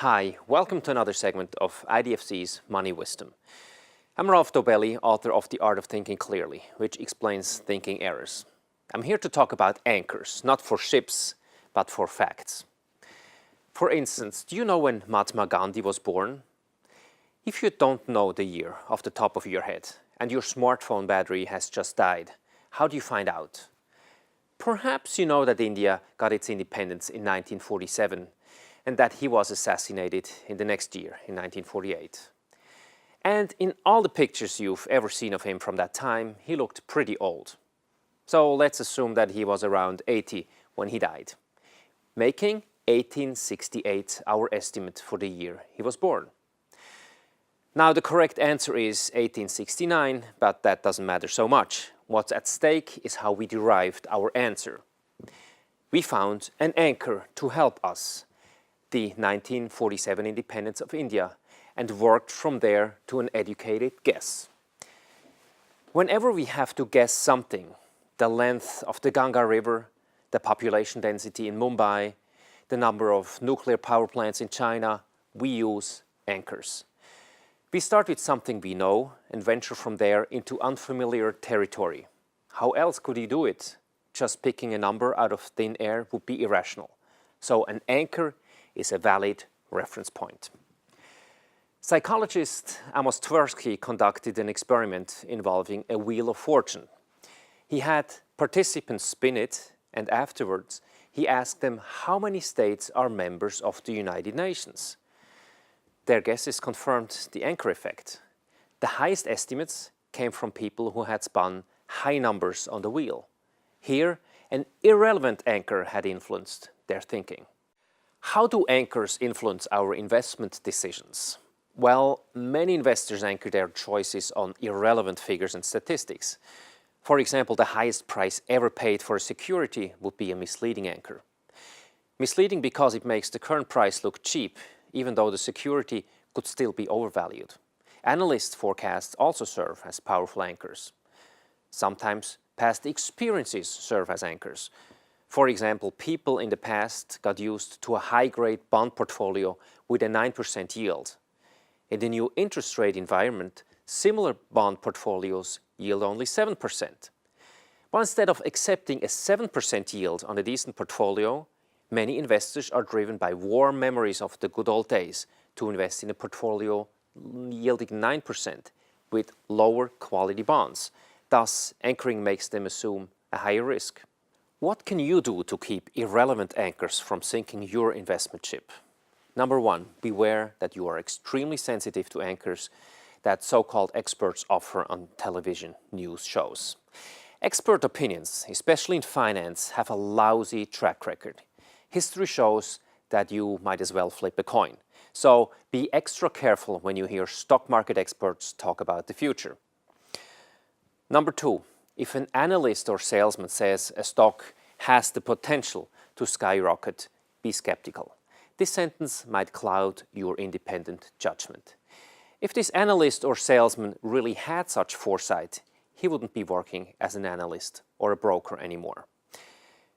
Hi, welcome to another segment of IDFC's Money Wisdom. I'm Prof. author of The Art of Thinking Clearly, which explains thinking errors. I'm here to talk about anchors, not for ships, but for facts. For instance, do you know when Mahatma Gandhi was born? If you don't know the year off the top of your head and your smartphone battery has just died, how do you find out? Perhaps you know that India got its independence in 1947 and that he was assassinated in the next year, in 1948. And in all the pictures you've ever seen of him from that time, he looked pretty old. So let's assume that he was around 80 when he died, making 1868 our estimate for the year he was born. Now the correct answer is 1869, but that doesn't matter so much. What's at stake is how we derived our answer. We found an anchor to help us, the 1947 independence of India, and worked from there to an educated guess. Whenever we have to guess something, the length of the Ganga River, the population density in Mumbai, the number of nuclear power plants in China, we use anchors. We start with something we know and venture from there into unfamiliar territory. How else could you do it? Just picking a number out of thin air would be irrational. So an anchor is a valid reference point. Psychologist Amos Tversky conducted an experiment involving a wheel of fortune. He had participants spin it, and afterwards he asked them how many states are members of the United Nations. Their guesses confirmed the anchor effect. The highest estimates came from people who had spun high numbers on the wheel. Here, an irrelevant anchor had influenced their thinking. How do anchors influence our investment decisions? Well, many investors anchor their choices on irrelevant figures and statistics. For example, the highest price ever paid for a security would be a misleading anchor. Misleading because it makes the current price look cheap, even though the security could still be overvalued. Analyst forecasts also serve as powerful anchors. Sometimes past experiences serve as anchors. For example, people in the past got used to a high-grade bond portfolio with a 9% yield. In the new interest rate environment, similar bond portfolios yield only 7%. But instead of accepting a 7% yield on a decent portfolio, many investors are driven by warm memories of the good old days to invest in a portfolio yielding 9% with lower quality bonds. Thus, anchoring makes them assume a higher risk. What can you do to keep irrelevant anchors from sinking your investment ship? Number one, beware that you are extremely sensitive to anchors that so-called experts offer on television news shows. Expert opinions, especially in finance, have a lousy track record. History shows that you might as well flip a coin. So be extra careful when you hear stock market experts talk about the future. Number two, if an analyst or salesman says a stock has the potential to skyrocket, be skeptical. This sentence might cloud your independent judgment. If this analyst or salesman really had such foresight, he wouldn't be working as an analyst or a broker anymore.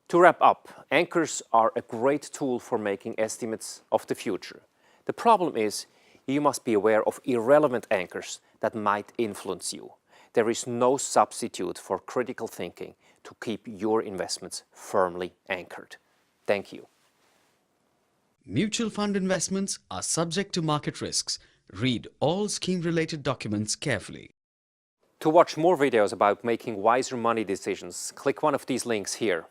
To wrap up, anchors are a great tool for making estimates of the future. The problem is, you must be aware of irrelevant anchors that might influence you. There is no substitute for critical thinking to keep your investments firmly anchored. Thank you. Mutual fund investments are subject to market risks. Read all scheme-related documents carefully. To watch more videos about making wiser money decisions, click one of these links here.